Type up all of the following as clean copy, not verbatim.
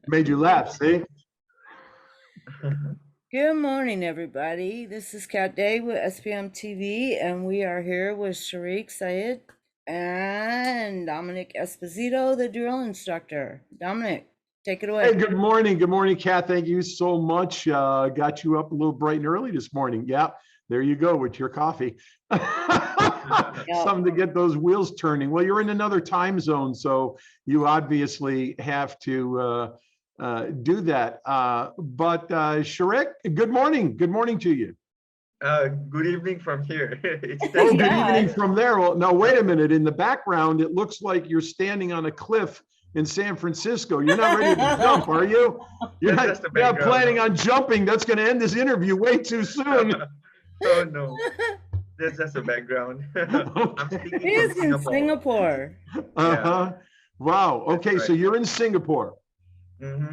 Made you laugh, see? Good morning, everybody. This is Kat Day with SPM TV, and we are here with Sharik Syed and Dominic Esposito, the drill instructor. Dominic, take it Hey, away. good morning. Good morning, Kat. Thank you so much. Got you up a little bright and early this morning. Yeah, there you go with your coffee. Yep. Something to get those wheels turning. Well, you're in another time zone, so you obviously have to do that. But Sharik, good morning. Good morning to you. Good evening from here. It's Oh, 10 good Yeah. evening from there. Well, now wait a minute. In the background, it looks like you're standing on a cliff in San Francisco. You're not ready to jump, are you? That's just the You're not background. planning on jumping. That's going to end this interview way too soon. Oh no, that's just the background. I'm Okay. He speaking from is in Singapore. Singapore. Yeah, Uh-huh. Wow. that's Okay, so right. you're in Singapore. There's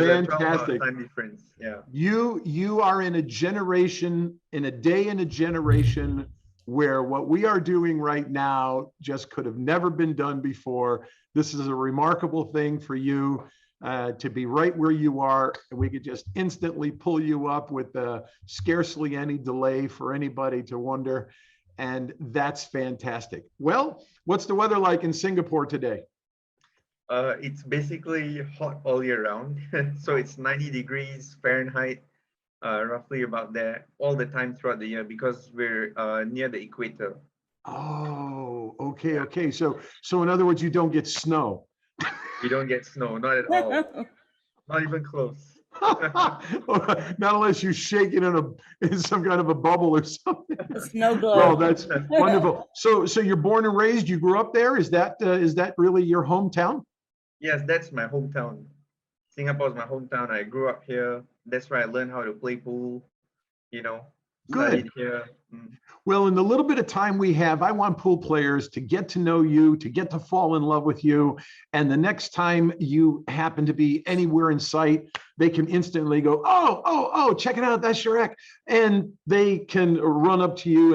a 12-hour Fantastic. time difference. Yeah. You are in a generation, in a day in a generation where what we are doing right now just could have never been done before. This is a remarkable thing for you to be right where you are. And we could just instantly pull you up with scarcely any delay for anybody to wonder. And that's fantastic. Well, what's the weather like in Singapore today? It's basically hot all year round. So it's 90 degrees Fahrenheit, roughly about there, all the time throughout the year because we're near the equator. Oh, okay, Yeah. okay. So in other words, you don't get snow. We don't get snow, not at all. Not even close. Not unless you shake it in some kind of a bubble or something. A snow Well, globe. that's wonderful. So you're born and raised. You grew up there. Is that really your hometown? Yes, that's my hometown. Singapore is my hometown. I grew up here. That's where I learned how to play pool, you know, Good. studied here. Mm. Well, in the little bit of time we have, I want pool players to get to know you, to get to fall in love with you. And the next time you happen to be anywhere in sight, they can instantly go, oh, check it out, that's Sharik. And they can run up to you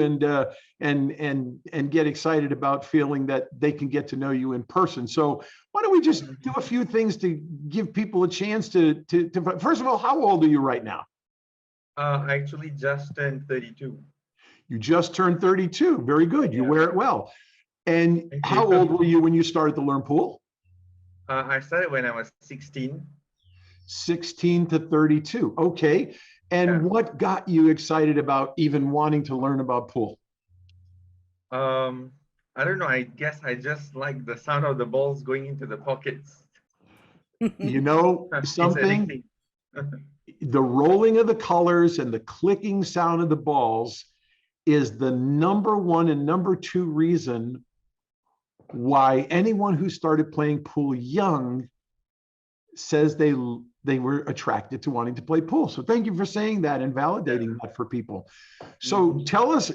and get excited about feeling that they can get to know you in person. So why don't we just do a few things to give people a chance to first of all, how old are you right now? I actually just turned 32. You just turned 32. Very good. You Yeah, wear it well. And thank you. how old were you when you started to learn pool? I started when I was 16. 16 to 32. Okay. Yeah. And what got you excited about even wanting to learn about pool? Um, I don't know. I guess I just like the sound of the balls going into the pockets. You know It's something? addicting. The rolling of the colors and the clicking sound of the balls is the number one and number two reason why anyone who started playing pool young says they were attracted to wanting to play pool. So thank you for saying that and Yeah. validating that for people. So tell us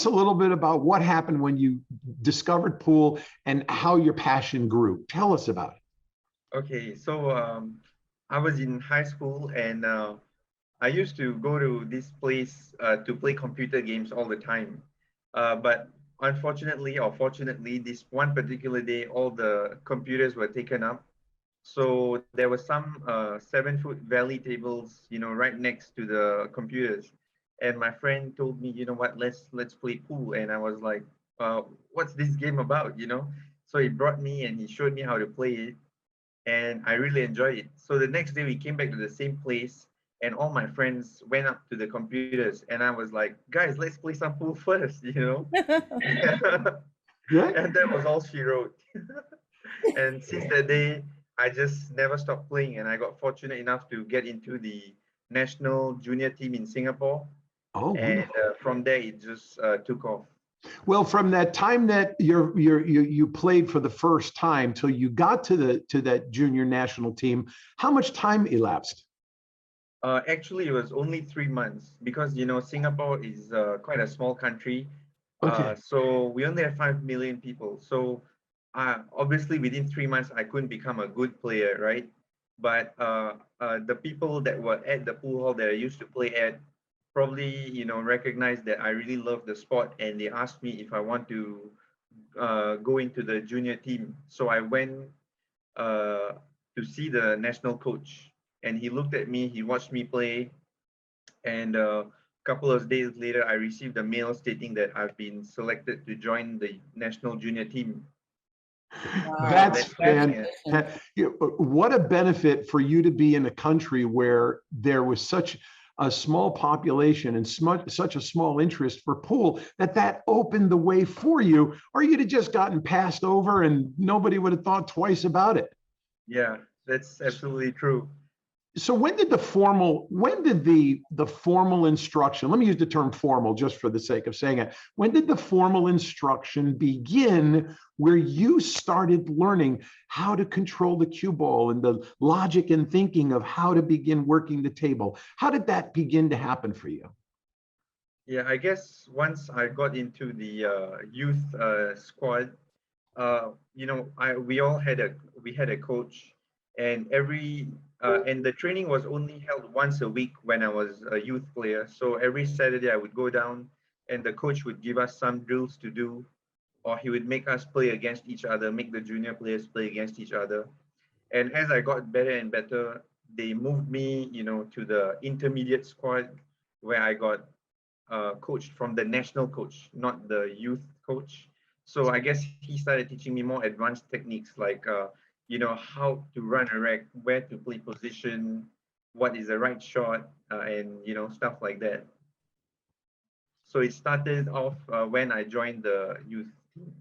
a little bit about what happened when you discovered pool and how your passion grew. Tell us about it. Okay, so I was in high school and I used to go to this place to play computer games all the time. But unfortunately or fortunately, this one particular day, all the computers were taken up. So there were some 7-foot valley tables, right next to the computers. And my friend told me, you know what, let's play pool. And I was like, what's this game about? So he brought me and he showed me how to play it and I really enjoyed it. So the next day we came back to the same place and all my friends went up to the computers and I was like, guys, let's play some pool first. Yeah. And that was all she wrote. And since that day, I just never stopped playing and I got fortunate enough to get into the national junior team in Singapore. Oh, And wonderful. from there, it just took off. Well, from that time that you played for the first time till you got to that junior national team, how much time elapsed? Actually, it was only 3 months because Singapore is quite a small country, Okay. so we only have 5 million people. So obviously, within 3 months, I couldn't become a good player, right? But the people that were at the pool hall that I used to play at probably recognized that I really love the sport, and they asked me if I want to go into the junior team. So I went uh, to see the national coach, and he looked at me, he watched me play, and a couple of days later, I received a mail stating that I've been selected to join the national junior team. Wow, That's congratulations. what a benefit for you to be in a country where there was such a small population and such a small interest for pool that opened the way for you, or you'd have just gotten passed over and nobody would have thought twice about it. Yeah, that's absolutely true. So when did the formal instruction, let me use the term formal just for the sake of saying it. When did the formal instruction begin where you started learning how to control the cue ball and the logic and thinking of how to begin working the table? How did that begin to happen for you? Yeah, I guess once I got into the youth squad, we had a coach, and and the training was only held once a week when I was a youth player. So every Saturday I would go down, and the coach would give us some drills to do, or he would make us play against each other, make the junior players play against each other. And as I got better and better, they moved me, to the intermediate squad, where I got coached from the national coach, not the youth coach. So I guess he started teaching me more advanced techniques like, how to run a rack, where to play position, what is the right shot, and, stuff like that. So it started off when I joined the youth team.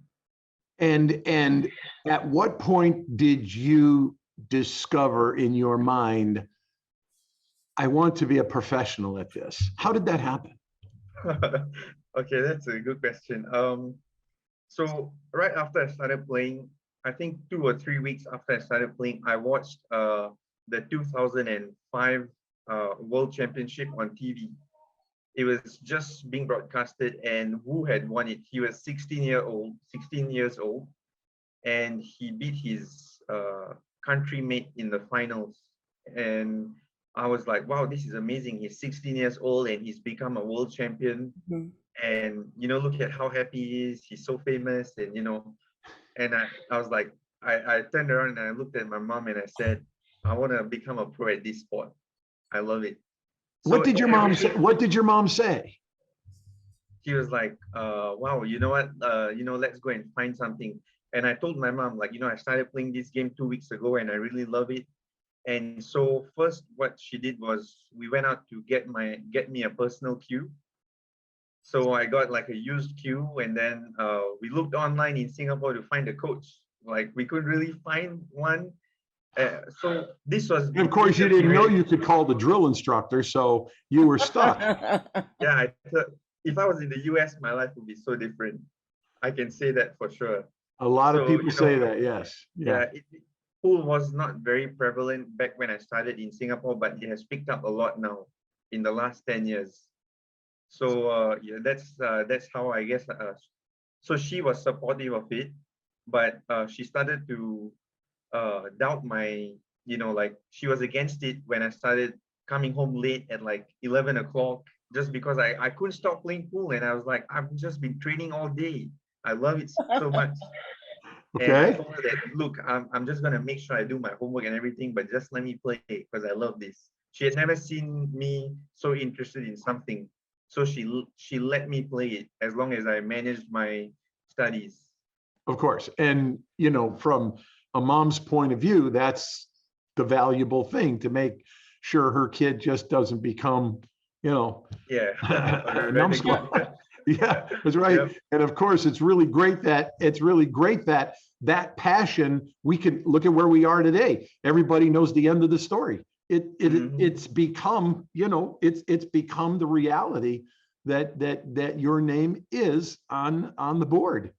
And at what point did you discover in your mind, I want to be a professional at this? How did that happen? Okay, that's a good question. So right after I started playing, I think 2 or 3 weeks after I started playing, I watched the 2005 World Championship on TV. It was just being broadcasted, and Wu had won it. He was 16 years old, and he beat his country mate in the finals. And I was like, wow, this is amazing. He's 16 years old and he's become a world champion. Mhm. And look at how happy he is. He's so famous, and and I was like, I turned around and I looked at my mom and I said, I want to become a pro at this sport. I love it. What So did your mom say? What did your mom say? She was like, wow, you know what? Let's go and find something. And I told my mom, like, I started playing this game 2 weeks ago and I really love it. And so first what she did was we went out to get me a personal cue. So I got like a used cue, and then we looked online in Singapore to find a coach. Like we couldn't really find one. So this was And of course, you didn't know you could call the drill instructor, so you were stuck. Yeah, I thought if I was in the US, my life would be so different. I can say that for sure. A lot of people say that, yes. Yeah, pool was not very prevalent back when I started in Singapore, but it has picked up a lot now in the last 10 years. So yeah, that's how I guess. So she was supportive of it, but she started to doubt my, like she was against it when I started coming home late at like 11 o'clock, just because I couldn't stop playing pool, and I was like, I've just been training all day. I love it so much. And I told her that, look, I'm just gonna make sure I do my homework and everything, but just let me play because I love this. She had never seen me so interested in something, so she let me play it as long as I managed my studies. Of course, and from a mom's point of view, that's the valuable thing, to make sure her kid just doesn't become, Yeah, a numbskull. Yeah, that's right. Yep. And of course, it's really great that that passion, we can look at where we are today. Everybody knows the end of the story. It's become, it's become the reality that your name is on the board.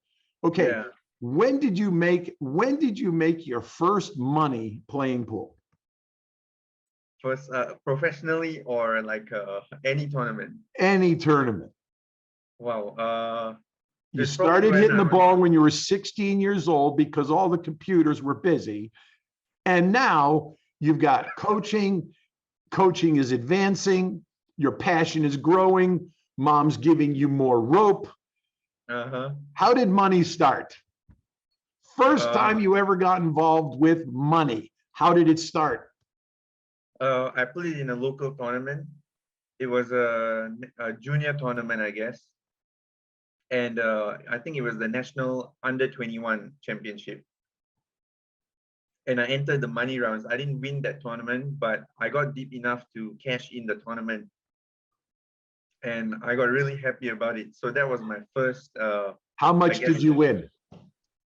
Okay. Yeah. When did you make your first money playing pool? First, professionally, or like any tournament? Any tournament. Wow. You started hitting the ball when you were 16 years old because all the computers were busy. And now you've got coaching. Coaching is advancing. Your passion is growing. Mom's giving you more rope. How did money start? First time you ever got involved with money. How did it start? I played in a local tournament. It was a junior tournament, I guess. And I think it was the National Under-21 Championship. And I entered the money rounds. I didn't win that tournament, but I got deep enough to cash in the tournament. And I got really happy about it. So that was my first. How much did you win?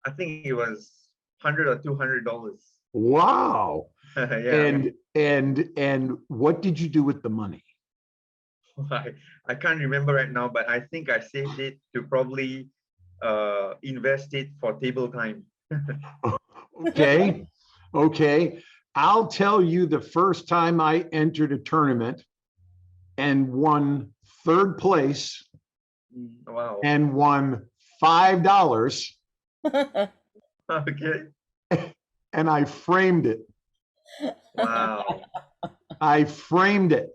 I think it was $100 or $200. Wow. Yeah. And what did you do with the money? I can't remember right now, but I think I saved it to probably invest it for table time. Okay. Okay. I'll tell you, the first time I entered a tournament and won third place Wow. and won $5, Okay. and I framed it. Wow. I framed it.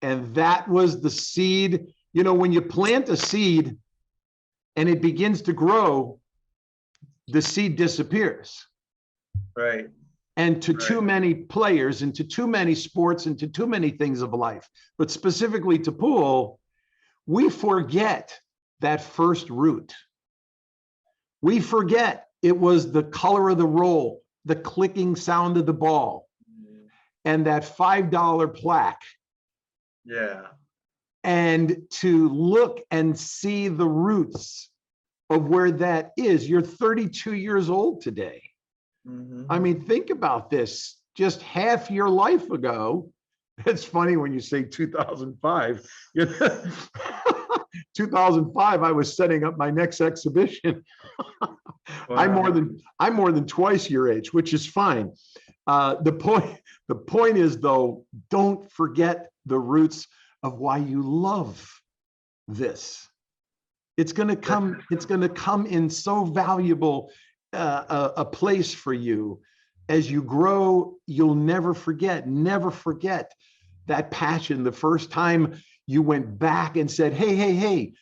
And that was the seed. You know, when you plant a seed and it begins to grow, the seed disappears. Right. And to too many players, and to too many sports, and to too many things of life, but specifically to pool, we forget that first root. We forget it was the color of the roll, the clicking sound of the ball, and that $5 plaque. Yeah. And to look and see the roots of where that is. You're 32 years old today. I mean, think about this. Just half your life ago, it's funny when you say 2005. 2005, I was setting up my next exhibition. Wow. I'm more than twice your age, which is fine. The point is, though, don't forget the roots of why you love this. It's going to come in so valuable a place for you as you grow. You'll never forget that passion. The first time you went back and said, hey,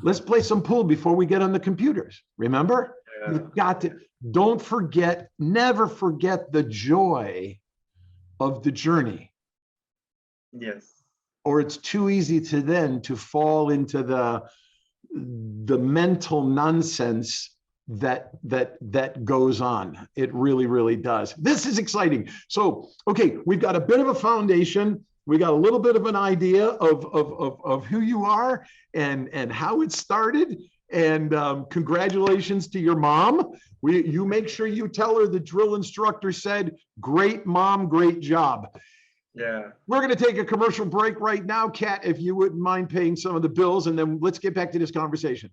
let's play some pool before we get on the computers. Remember? Yeah. You've got to, don't forget, never forget the joy of the journey. Yes. Or it's too easy to fall into the mental nonsense that goes on. It really does. This is exciting. So, okay, we've got a bit of a foundation. We got a little bit of an idea of who you are and how it started. And congratulations to your mom. You make sure you tell her the drill instructor said, "Great mom, great job." Yeah. We're going to take a commercial break right now. Kat, if you wouldn't mind paying some of the bills, and then let's get back to this conversation.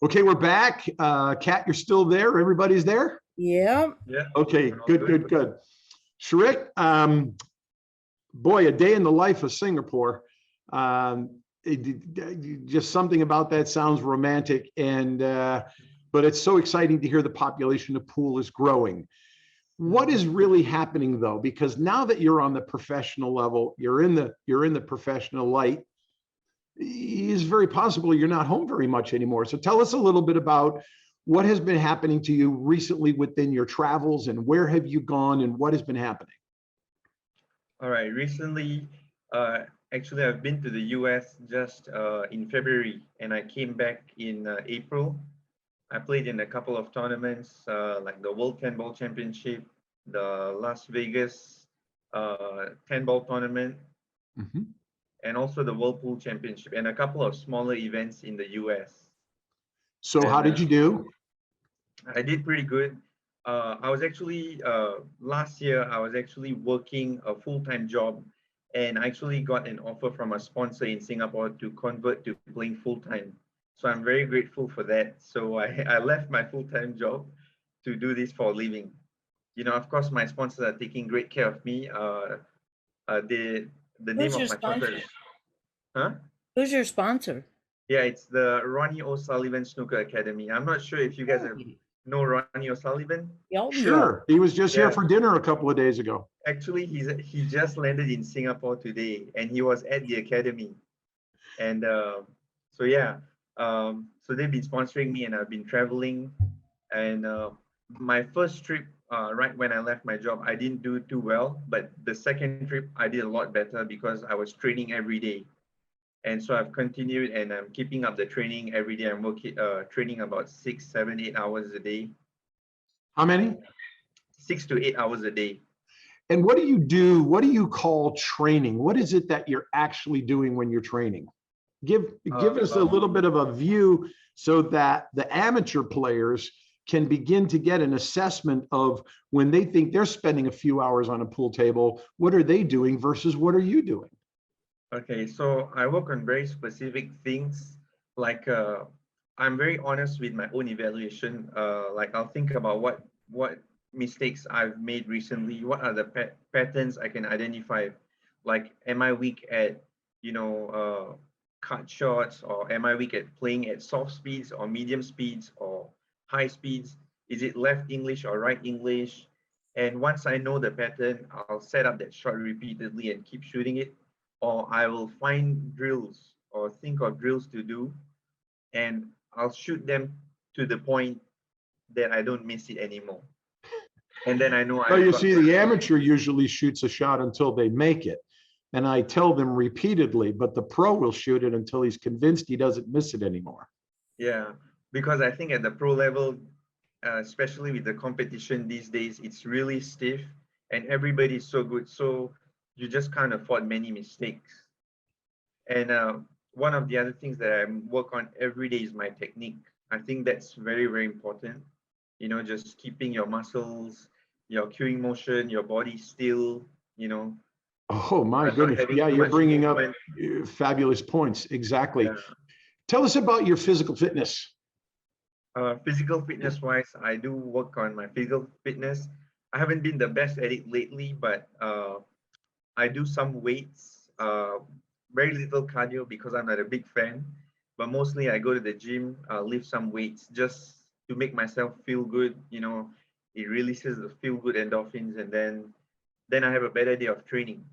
Okay, we're back. Kat, you're still there? Everybody's there? Yeah. Yeah. Okay, good. Sharik, boy, a day in the life of Singapore. Just something about that sounds romantic, and but it's so exciting to hear the population of pool is growing. What is really happening, though? Because now that you're on the professional level, you're in the professional light, it's very possible you're not home very much anymore. So tell us a little bit about what has been happening to you recently within your travels, and where have you gone and what has been happening? All right. Recently, Actually, I've been to the US just in February, and I came back in April. I played in a couple of tournaments, like the World 10 Ball Championship, the Las Vegas 10 Ball Tournament, Mhm. and also the World Pool Championship, and a couple of smaller events in the US. So how And did you do? I did pretty good. I was actually last year I was actually working a full-time job, and I actually got an offer from a sponsor in Singapore to convert to playing full-time. So I'm very grateful for that. So I left my full-time job to do this for a living. You know, of course, my sponsors are taking great care of me. The name Who's your of my sponsor sponsor? is, huh? Who's your sponsor? Yeah, it's the Ronnie O'Sullivan Snooker Academy. I'm not sure if you guys have Hey. know Ronnie O'Sullivan. Oh, yeah. Sure. He was just here Yeah, for dinner a couple of days ago. actually, he just landed in Singapore today, and he was at the academy. And so yeah, so they've been sponsoring me, and I've been traveling. And my first trip, right when I left my job, I didn't do too well. But the second trip, I did a lot better because I was training every day. And so I've continued, and I'm keeping up the training every day. I'm working, training about 6, 7, 8 hours a day, How many? 6 to 8 hours a day. And what do you do? What do you call training? What is it that you're actually doing when you're training? Give us a little bit of a view so that the amateur players can begin to get an assessment of when they think they're spending a few hours on a pool table, what are they doing versus what are you doing? Okay, so I work on very specific things. Like I'm very honest with my own evaluation. Like I'll think about what mistakes I've made recently. What are the patterns I can identify? Like, am I weak at cut shots, or am I weak at playing at soft speeds or medium speeds or high speeds? Is it left English or right English? And once I know the pattern, I'll set up that shot repeatedly and keep shooting it, or I will find drills or think of drills to do, and I'll shoot them to the point that I don't miss it anymore. And then I know Well, I've you got. see, the amateur usually shoots a shot until they make it. And I tell them repeatedly, but the pro will shoot it until he's convinced he doesn't miss it anymore. Yeah, because I think at the pro level, especially with the competition these days, it's really stiff and everybody's so good. So you just can't afford many mistakes. And one of the other things that I work on every day is my technique. I think that's very, very important. You know, just keeping your muscles, your cueing motion, your body still, you know, Oh, my not goodness. having Yeah, too you're much bringing up movement. fabulous points. Exactly. Yeah. Tell us about your physical fitness. Physical fitness wise, I do work on my physical fitness. I haven't been the best at it lately, but I do some weights, very little cardio because I'm not a big fan, but mostly I go to the gym, lift some weights just to make myself feel good. You know, it releases the feel good endorphins, and then I have a better day of training.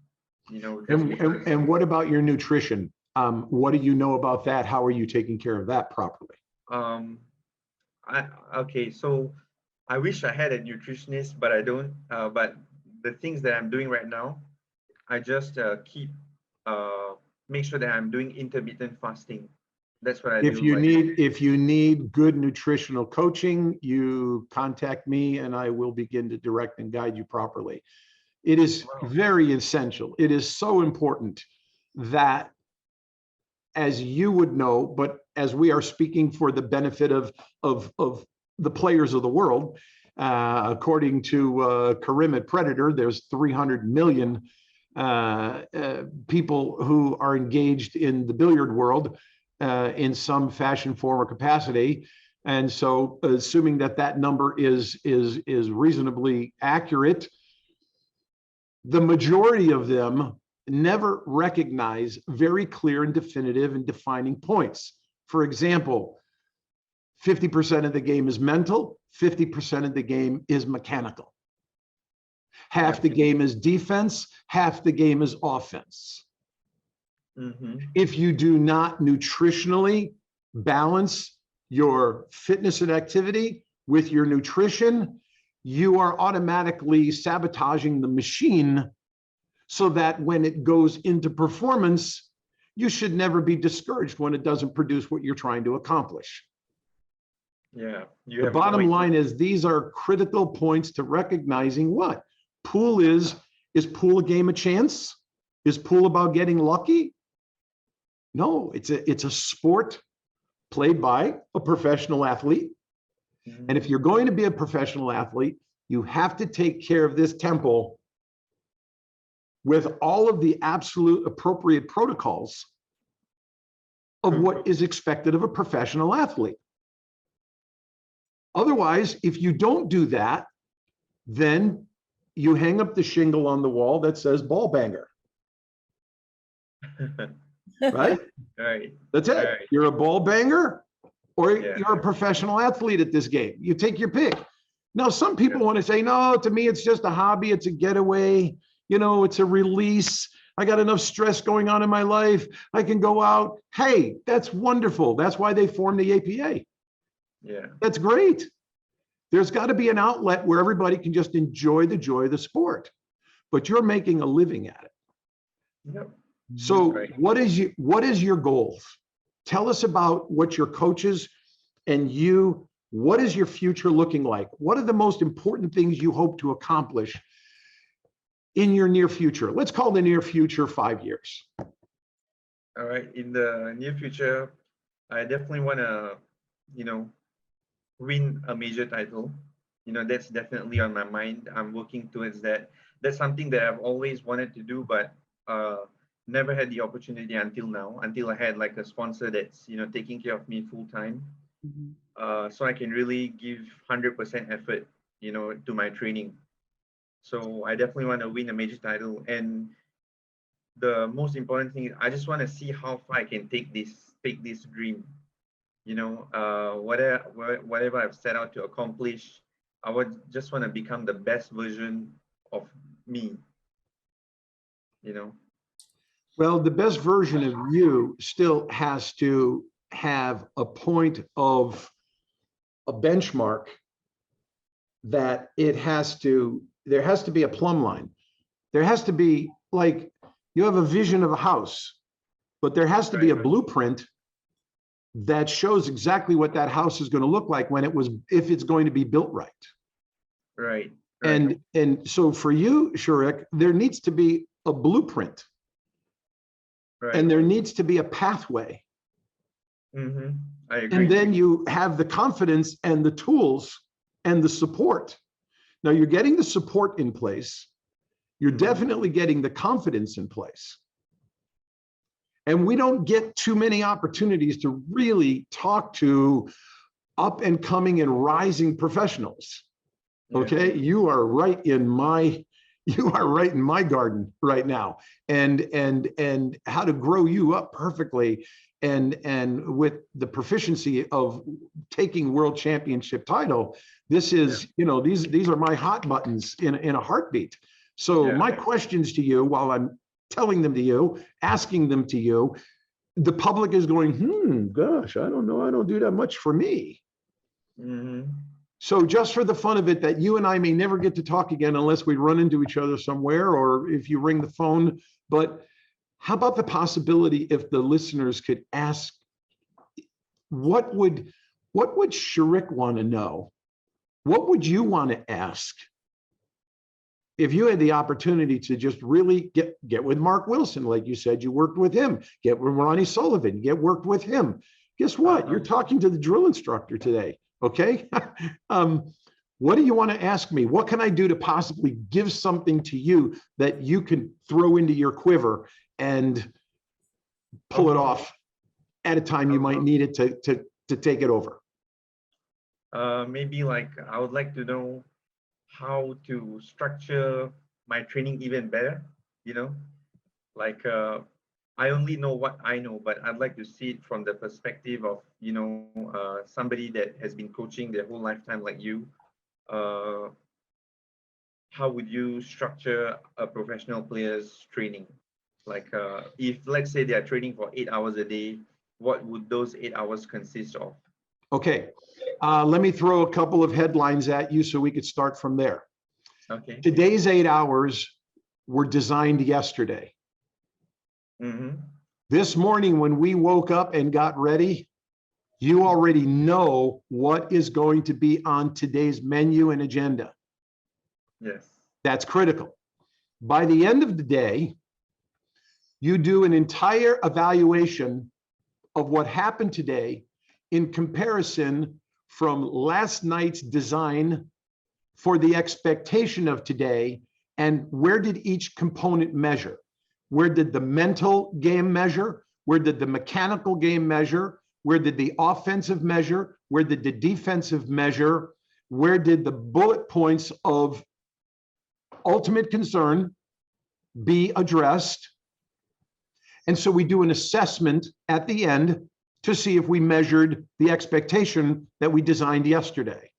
You know, just because. And what about your nutrition? What do you know about that? How are you taking care of that properly? Um, okay, so I wish I had a nutritionist, but I don't. But the things that I'm doing right now, I just make sure that I'm doing intermittent fasting. That's what I do. Like, If you need good nutritional coaching, you contact me and I will begin to direct and guide you properly. It is wow. very essential. It is so important that, as you would know, but as we are speaking for the benefit of the players of the world, according to Karim at Predator, there's 300 million people who are engaged in the billiard world in some fashion, form, or capacity. And so, assuming that that number is reasonably accurate, the majority of them never recognize very clear and definitive and defining points. For example, 50% of the game is mental, 50% of the game is mechanical. Half the game is defense, half the game is offense. Mm-hmm. If you do not nutritionally balance your fitness and activity with your nutrition, you are automatically sabotaging the machine so that when it goes into performance, you should never be discouraged when it doesn't produce what you're trying to accomplish. Yeah. The bottom line is these are critical points to recognizing what pool is pool a game of chance? Is pool about getting lucky? No, it's a sport played by a professional athlete. Mhm. And if you're going to be a professional athlete, you have to take care of this temple with all of the absolute appropriate protocols of what is expected of a professional athlete. Otherwise, if you don't do that, then you hang up the shingle on the wall that says ball banger, right? Right. That's it. Right. You're a ball banger or Yeah. you're a professional athlete at this game. You take your pick. Now, some people Yeah. want to say, no, to me, it's just a hobby. It's a getaway. You know, it's a release. I got enough stress going on in my life. I can go out. Hey, that's wonderful. That's why they formed the APA. Yeah. That's great. There's got to be an outlet where everybody can just enjoy the joy of the sport, but you're making a living at it. Yep. So Right. what is your goals? Tell us about what your coaches and you, what is your future looking like? What are the most important things you hope to accomplish in your near future? Let's call the near future 5 years. All right. In the near future, I definitely want to, win a major title. That's definitely on my mind. I'm working towards that. That's something that I've always wanted to do, but never had the opportunity until now, until I had like a sponsor that's, taking care of me full time. So I can really give 100% effort, to my training. So I definitely want to win a major title. And the most important thing is I just want to see how far I can take this dream. Whatever I've set out to accomplish, I would just want to become the best version of me. Well, the best version of you still has to have a point of a benchmark that there has to be a plumb line. There has to be, like, you have a vision of a house, but there has to be a blueprint that shows exactly what that house is going to look like if it's going to be built right. Right. And so for you, Sharik, there needs to be a blueprint. Right. And there needs to be a pathway. Mm-hmm. I agree. And then you have the confidence and the tools and the support. Now you're getting the support in place. You're definitely getting the confidence in place. And we don't get too many opportunities to really talk to up and coming and rising professionals. Okay, yeah. You are right in my garden right now, and how to grow you up perfectly, and with the proficiency of taking world championship title. This is, these are my hot buttons in a heartbeat. So my questions to you, while I'm telling them to you, asking them to you, the public is going, gosh, I don't know, I don't do that much for me. Mm-hmm. So just for the fun of it, that you and I may never get to talk again unless we run into each other somewhere, or if you ring the phone, but how about the possibility if the listeners could ask, what would Sharik want to know? What would you want to ask if you had the opportunity to just really get with Mark Wilson? Like you said, you worked with him. Get with Ronnie Sullivan, worked with him. Guess what? You're talking to the drill instructor today. Okay. What do you want to ask me? What can I do to possibly give something to you that you can throw into your quiver and pull it off at a time you might need it to take it over? Maybe like I would like to know how to structure my training even better. Like I only know what I know, but I'd like to see it from the perspective of, somebody that has been coaching their whole lifetime like you. How would you structure a professional player's training? Like if, let's say, they are training for 8 hours a day, what would those 8 hours consist of? Okay. Let me throw a couple of headlines at you so we could start from there. Okay. Today's 8 hours were designed yesterday. Mm-hmm. This morning, when we woke up and got ready, you already know what is going to be on today's menu and agenda. Yes. That's critical. By the end of the day, you do an entire evaluation of what happened today in comparison from last night's design for the expectation of today, and where did each component measure? Where did the mental game measure? Where did the mechanical game measure? Where did the offensive measure? Where did the defensive measure? Where did the bullet points of ultimate concern be addressed? And so we do an assessment at the end to see if we measured the expectation that we designed yesterday.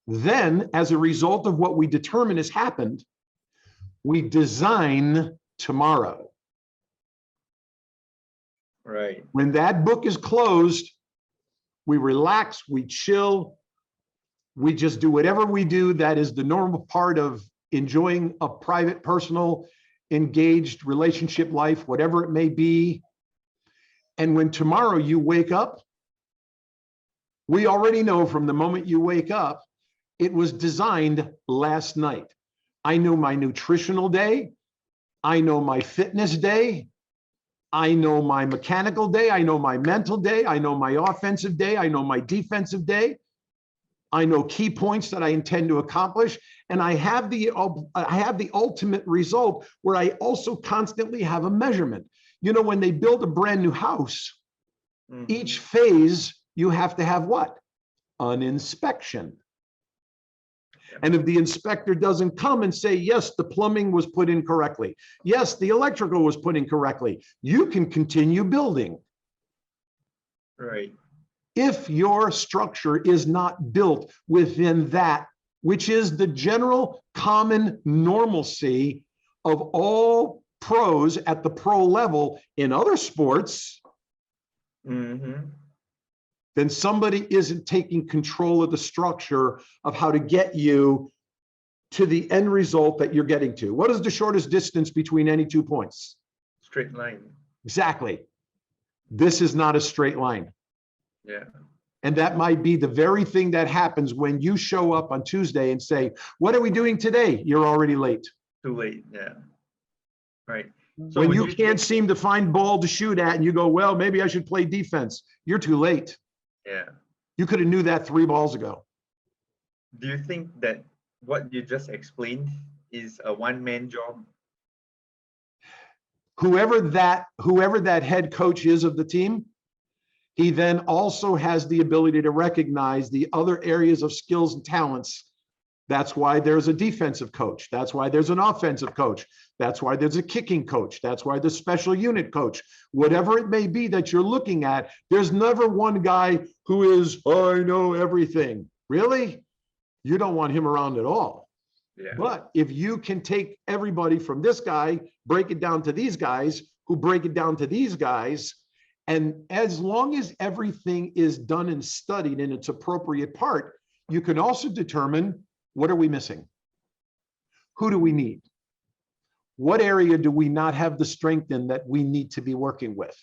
Then, as a result of what we determine has happened, we design tomorrow. Right. When that book is closed, we relax, we chill, we just do whatever we do. That is the normal part of enjoying a private, personal, engaged relationship life, whatever it may be. And when tomorrow you wake up, we already know from the moment you wake up, it was designed last night. I know my nutritional day. I know my fitness day. I know my mechanical day. I know my mental day. I know my offensive day. I know my defensive day. I know key points that I intend to accomplish. And I have the ultimate result where I also constantly have a measurement. You know, when they build a brand new house, each phase, you have to have what? An inspection. And if the inspector doesn't come and say, yes, the plumbing was put in correctly, yes, the electrical was put in correctly, you can continue building. Right. If your structure is not built within that, which is the general common normalcy of all pros at the pro level in other sports, then somebody isn't taking control of the structure of how to get you to the end result that you're getting to. What is the shortest distance between any 2 points? Straight line. Exactly. This is not a straight line. Yeah. And that might be the very thing that happens when you show up on Tuesday and say, what are we doing today? You're already late. Too late. Yeah. Right. So when you can't seem to find ball to shoot at and you go, well, maybe I should play defense. You're too late. Yeah. You could have knew that 3 balls ago. Do you think that what you just explained is a one-man job? Whoever that head coach is of the team, he then also has the ability to recognize the other areas of skills and talents. That's why there's a defensive coach. That's why there's an offensive coach. That's why there's a kicking coach. That's why there's special unit coach. Whatever it may be that you're looking at, there's never one guy who is, oh, I know everything. Really? You don't want him around at all. Yeah. But if you can take everybody from this guy, break it down to these guys, who break it down to these guys, and as long as everything is done and studied in its appropriate part, you can also determine, what are we missing? Who do we need? What area do we not have the strength in that we need to be working with?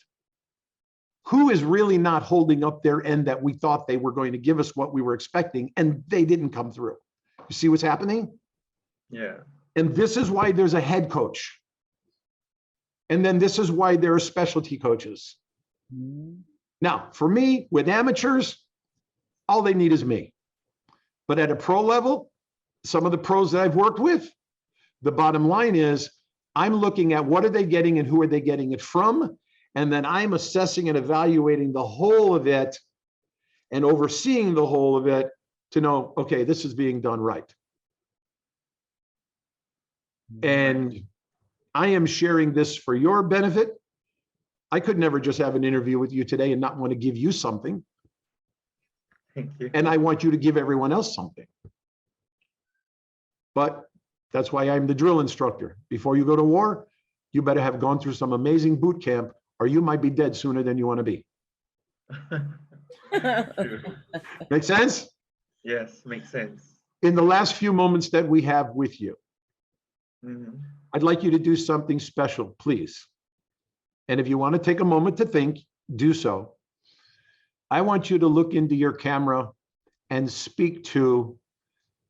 Who is really not holding up their end that we thought they were going to give us what we were expecting and they didn't come through? You see what's happening? Yeah. And this is why there's a head coach. And then this is why there are specialty coaches. Now, for me, with amateurs, all they need is me. But at a pro level, some of the pros that I've worked with, the bottom line is I'm looking at what are they getting and who are they getting it from? And then I'm assessing and evaluating the whole of it and overseeing the whole of it to know, okay, this is being done right. And I am sharing this for your benefit. I could never just have an interview with you today and not want to give you something. Thank you. And I want you to give everyone else something. But that's why I'm the drill instructor. Before you go to war, you better have gone through some amazing boot camp, or you might be dead sooner than you want to be. Make sense? Yes, makes sense. In the last few moments that we have with you, Mhm. I'd like you to do something special, please. And if you want to take a moment to think, do so. I want you to look into your camera and speak to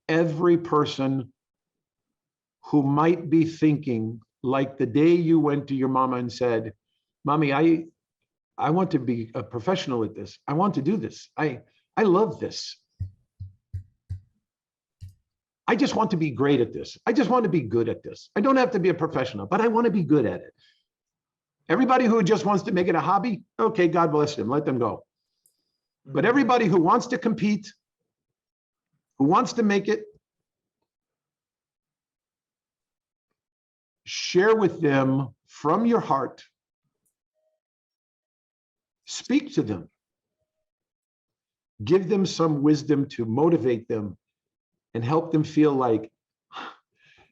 every person who might be thinking, like the day you went to your mama and said, Mommy, I want to be a professional at this. I want to do this. I love this. I just want to be great at this. I just want to be good at this. I don't have to be a professional, but I want to be good at it. Everybody who just wants to make it a hobby, okay, God bless them, let them go. But everybody who wants to compete, who wants to make it, share with them from your heart. Speak to them. Give them some wisdom to motivate them and help them feel like,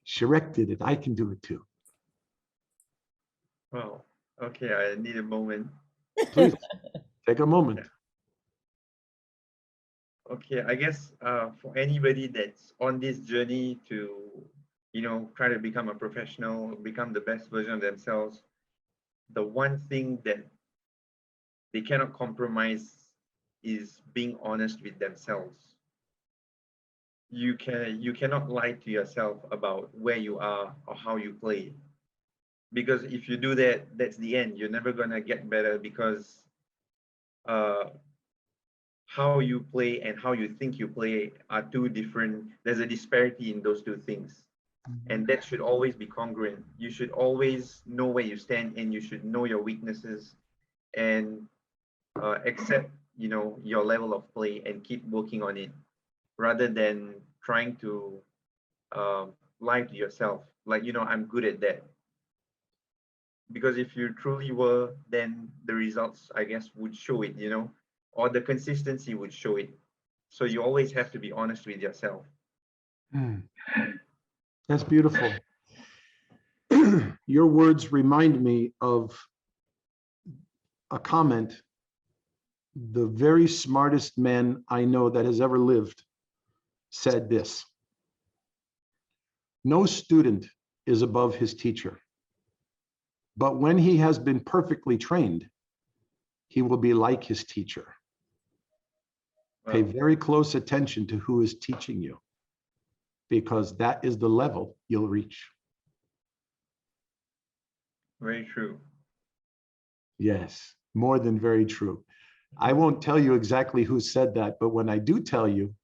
Sharik did it, I can do it too. Wow. Okay, I need a moment. Please take a moment. Okay, I guess for anybody that's on this journey to, try to become a professional, become the best version of themselves, the one thing that they cannot compromise is being honest with themselves. You cannot lie to yourself about where you are or how you play. Because if you do that, that's the end. You're never gonna get better because how you play and how you think you play are two different. There's a disparity in those two things. And that should always be congruent. You should always know where you stand and you should know your weaknesses and accept, your level of play and keep working on it rather than trying to lie to yourself. Like, I'm good at that. Because if you truly were, then the results, I guess, would show it, or the consistency would show it. So you always have to be honest with yourself. That's beautiful. Your words remind me of a comment. The very smartest man I know that has ever lived said this: no student is above his teacher, but when he has been perfectly trained, he will be like his teacher. Pay very close attention to who is teaching you, because that is the level you'll reach. Very true. Yes, more than very true. I won't tell you exactly who said that, but when I do tell you,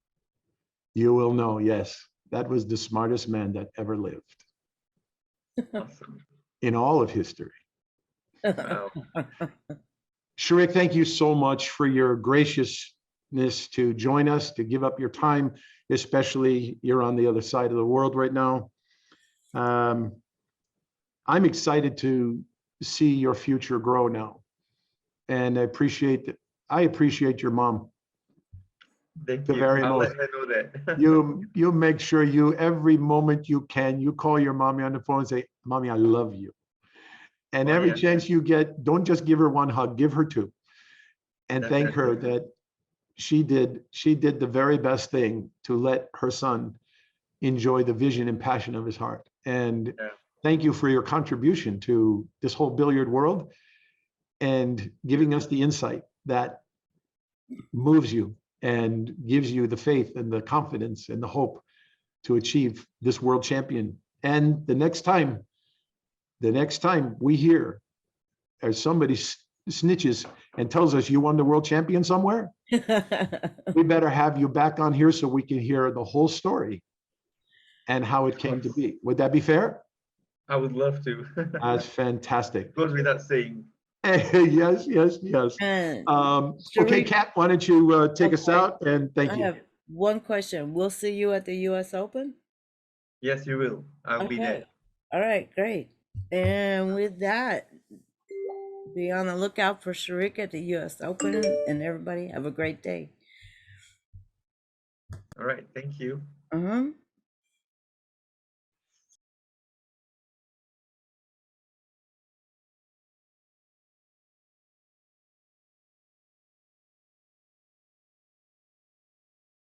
you will know, yes, that was the smartest man that ever lived. Awesome. In all of history. Wow. Sharik, thank you so much for your graciousness to join us, to give up your time, especially you're on the other side of the world right now. I'm excited to see your future grow now. And I appreciate your mom. Thank The you. very I'll most. let her know that. You make sure every moment you can, you call your mommy on the phone and say, Mommy, I love you. And every chance you get, don't just give her one hug, give her two. And thank her that she did the very best thing to let her son enjoy the vision and passion of his heart. And thank you for your contribution to this whole billiard world and giving us the insight that moves you and gives you the faith and the confidence and the hope to achieve this world champion. And the next time we hear or somebody snitches and tells us you won the world champion somewhere, we better have you back on here so we can hear the whole story and how it came to be. Would that be fair? I would love to. That's fantastic. Goes without saying. Yes. Okay, Kat, why don't you take us out, and thank you. I have one question. We'll see you at the US Open? Yes, you will. I'll be there. All right, great. And with that, be on the lookout for Sharik at the US Open, and everybody have a great day. All right. Thank you.